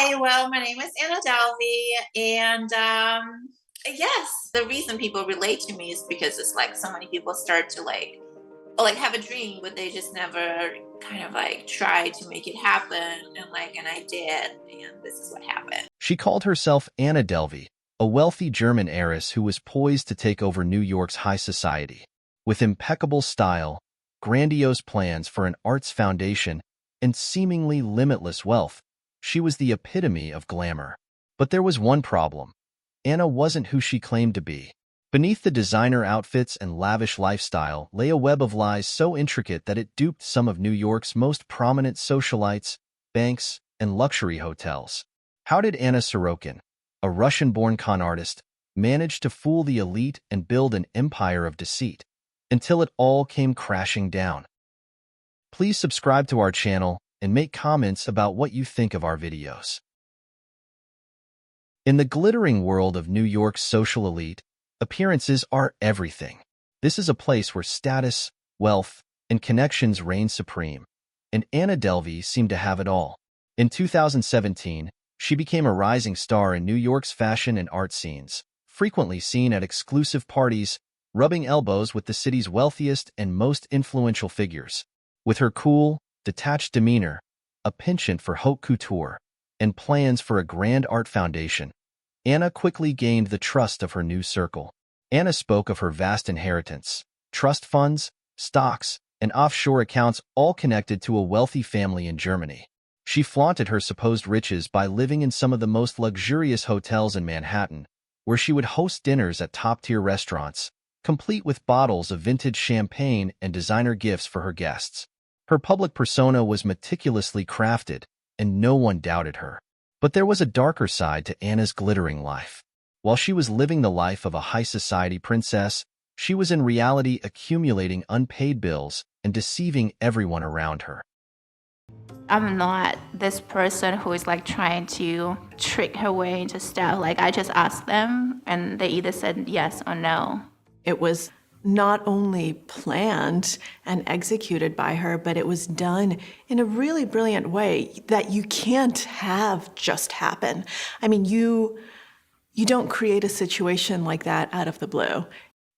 Hi, well, my name is Anna Delvey, and yes, the reason people relate to me is because it's like so many people start to like have a dream, but they just never kind of like try to make it happen, and I did, and this is what happened. She called herself Anna Delvey, a wealthy German heiress who was poised to take over New York's high society. With impeccable style, grandiose plans for an arts foundation, and seemingly limitless wealth, she was the epitome of glamour. But there was one problem. Anna wasn't who she claimed to be. Beneath the designer outfits and lavish lifestyle lay a web of lies so intricate that it duped some of New York's most prominent socialites, banks, and luxury hotels. How did Anna Sorokin, a Russian-born con artist, manage to fool the elite and build an empire of deceit, until it all came crashing down? Please subscribe to our channel and make comments about what you think of our videos. In the glittering world of New York's social elite, appearances are everything. This is a place where status, wealth, and connections reign supreme, and Anna Delvey seemed to have it all. In 2017, she became a rising star in New York's fashion and art scenes, frequently seen at exclusive parties, rubbing elbows with the city's wealthiest and most influential figures. With her cool, detached demeanor, a penchant for haute couture, and plans for a grand art foundation, Anna quickly gained the trust of her new circle. Anna spoke of her vast inheritance, trust funds, stocks, and offshore accounts all connected to a wealthy family in Germany. She flaunted her supposed riches by living in some of the most luxurious hotels in Manhattan, where she would host dinners at top-tier restaurants, complete with bottles of vintage champagne and designer gifts for her guests. Her public persona was meticulously crafted, and no one doubted her. But there was a darker side to Anna's glittering life. While she was living the life of a high-society princess, she was in reality accumulating unpaid bills and deceiving everyone around her. I'm not this person who is like trying to trick her way into stuff. Like I just asked them and they either said yes or no. It was not only planned and executed by her, but it was done in a really brilliant way that you can't have just happen. I mean, you don't create a situation like that out of the blue.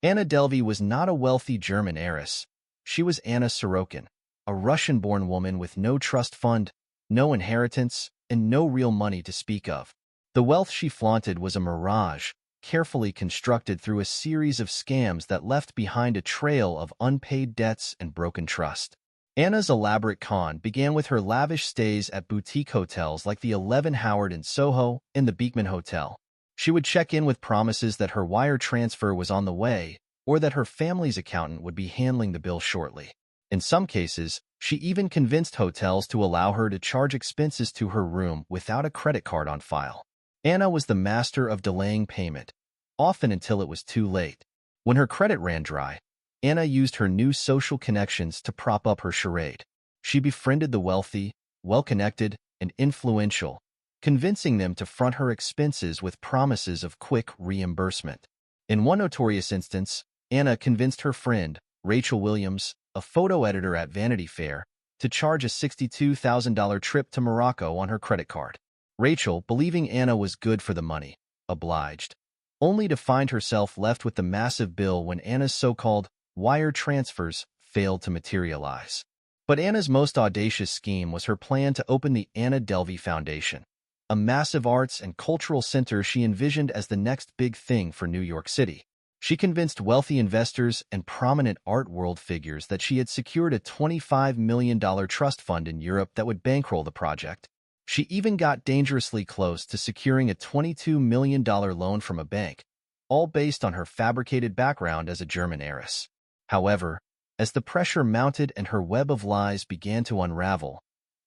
Anna Delvey was not a wealthy German heiress. She was Anna Sorokin, a Russian-born woman with no trust fund, no inheritance, and no real money to speak of. The wealth she flaunted was a mirage, carefully constructed through a series of scams that left behind a trail of unpaid debts and broken trust. Anna's elaborate con began with her lavish stays at boutique hotels like the 11 Howard in Soho and the Beekman Hotel. She would check in with promises that her wire transfer was on the way or that her family's accountant would be handling the bill shortly. In some cases, she even convinced hotels to allow her to charge expenses to her room without a credit card on file. Anna was the master of delaying payment, often until it was too late. When her credit ran dry, Anna used her new social connections to prop up her charade. She befriended the wealthy, well-connected, and influential, convincing them to front her expenses with promises of quick reimbursement. In one notorious instance, Anna convinced her friend, Rachel Williams, a photo editor at Vanity Fair, to charge a $62,000 trip to Morocco on her credit card. Rachel, believing Anna was good for the money, obliged, only to find herself left with the massive bill when Anna's so-called wire transfers failed to materialize. But Anna's most audacious scheme was her plan to open the Anna Delvey Foundation, a massive arts and cultural center she envisioned as the next big thing for New York City. She convinced wealthy investors and prominent art world figures that she had secured a $25 million trust fund in Europe that would bankroll the project. She even got dangerously close to securing a $22 million loan from a bank, all based on her fabricated background as a German heiress. However, as the pressure mounted and her web of lies began to unravel,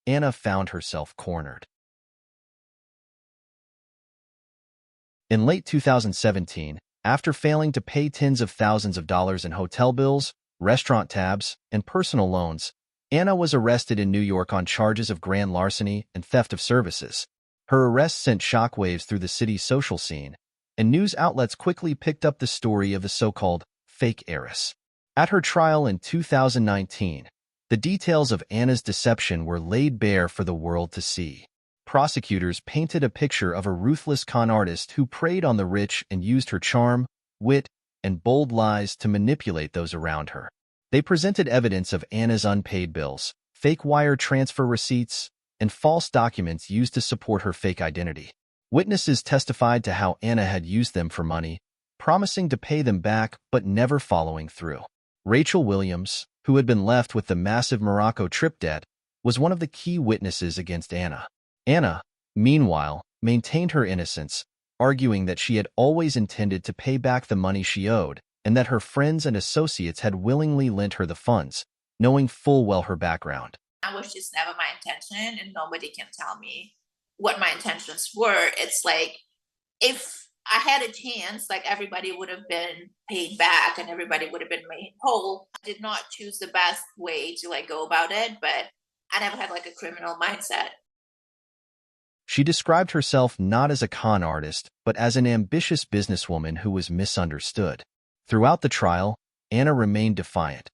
Anna found herself cornered. In late 2017, after failing to pay tens of thousands of dollars in hotel bills, restaurant tabs, and personal loans, Anna was arrested in New York on charges of grand larceny and theft of services. Her arrest sent shockwaves through the city's social scene, and news outlets quickly picked up the story of the so-called fake heiress. At her trial in 2019, the details of Anna's deception were laid bare for the world to see. prosecutors painted a picture of a ruthless con artist who preyed on the rich and used her charm, wit, and bold lies to manipulate those around her. They presented evidence of Anna's unpaid bills, fake wire transfer receipts, and false documents used to support her fake identity. Witnesses testified to how Anna had used them for money, promising to pay them back but never following through. Rachel Williams, who had been left with the massive Morocco trip debt, was one of the key witnesses against Anna. Anna, meanwhile, maintained her innocence, arguing that she had always intended to pay back the money she owed and that her friends and associates had willingly lent her the funds, knowing full well her background. That was just never my intention, and nobody can tell me what my intentions were. It's like, if I had a chance, like, everybody would have been paid back and everybody would have been made whole. I did not choose the best way to like go about it, but I never had like a criminal mindset. She described herself not as a con artist, but as an ambitious businesswoman who was misunderstood. Throughout the trial, Anna remained defiant,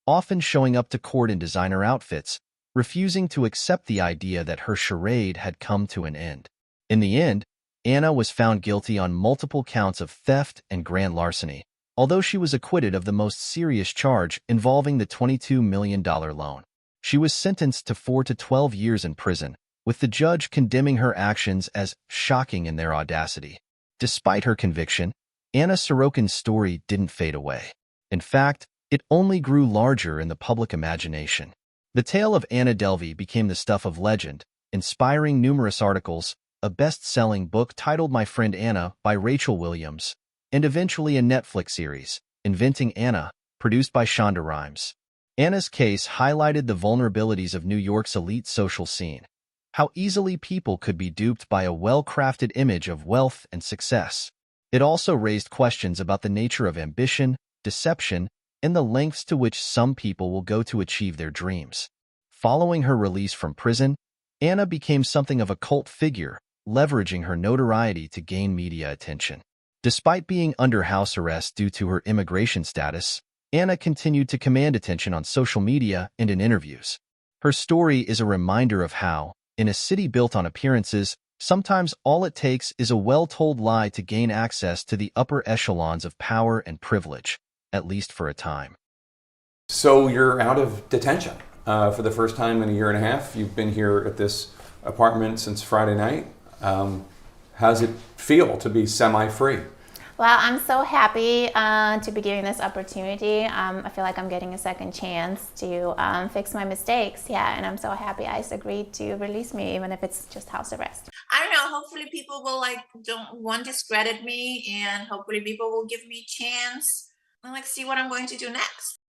often showing up to court in designer outfits, refusing to accept the idea that her charade had come to an end. In the end, Anna was found guilty on multiple counts of theft and grand larceny, although she was acquitted of the most serious charge involving the $22 million loan. She was sentenced to 4 to 12 years in prison, with the judge condemning her actions as shocking in their audacity. Despite her conviction, Anna Sorokin's story didn't fade away. In fact, it only grew larger in the public imagination. The tale of Anna Delvey became the stuff of legend, inspiring numerous articles, a best-selling book titled My Friend Anna by Rachel Williams, and eventually a Netflix series, Inventing Anna, produced by Shonda Rhimes. Anna's case highlighted the vulnerabilities of New York's elite social scene, how easily people could be duped by a well-crafted image of wealth and success. It also raised questions about the nature of ambition, deception, and the lengths to which some people will go to achieve their dreams. Following her release from prison, Anna became something of a cult figure, leveraging her notoriety to gain media attention. Despite being under house arrest due to her immigration status, Anna continued to command attention on social media and in interviews. Her story is a reminder of how, in a city built on appearances, sometimes all it takes is a well-told lie to gain access to the upper echelons of power and privilege, at least for a time. So you're out of detention for the first time in a year and a half. You've been here at this apartment since Friday night. How does it feel to be semi-free? Well, I'm so happy to be given this opportunity. I feel like I'm getting a second chance to fix my mistakes. Yeah, and I'm so happy ICE agreed to release me, even if it's just house arrest. I don't know. Hopefully, people will don't discredit me, and hopefully, people will give me a chance and see what I'm going to do next.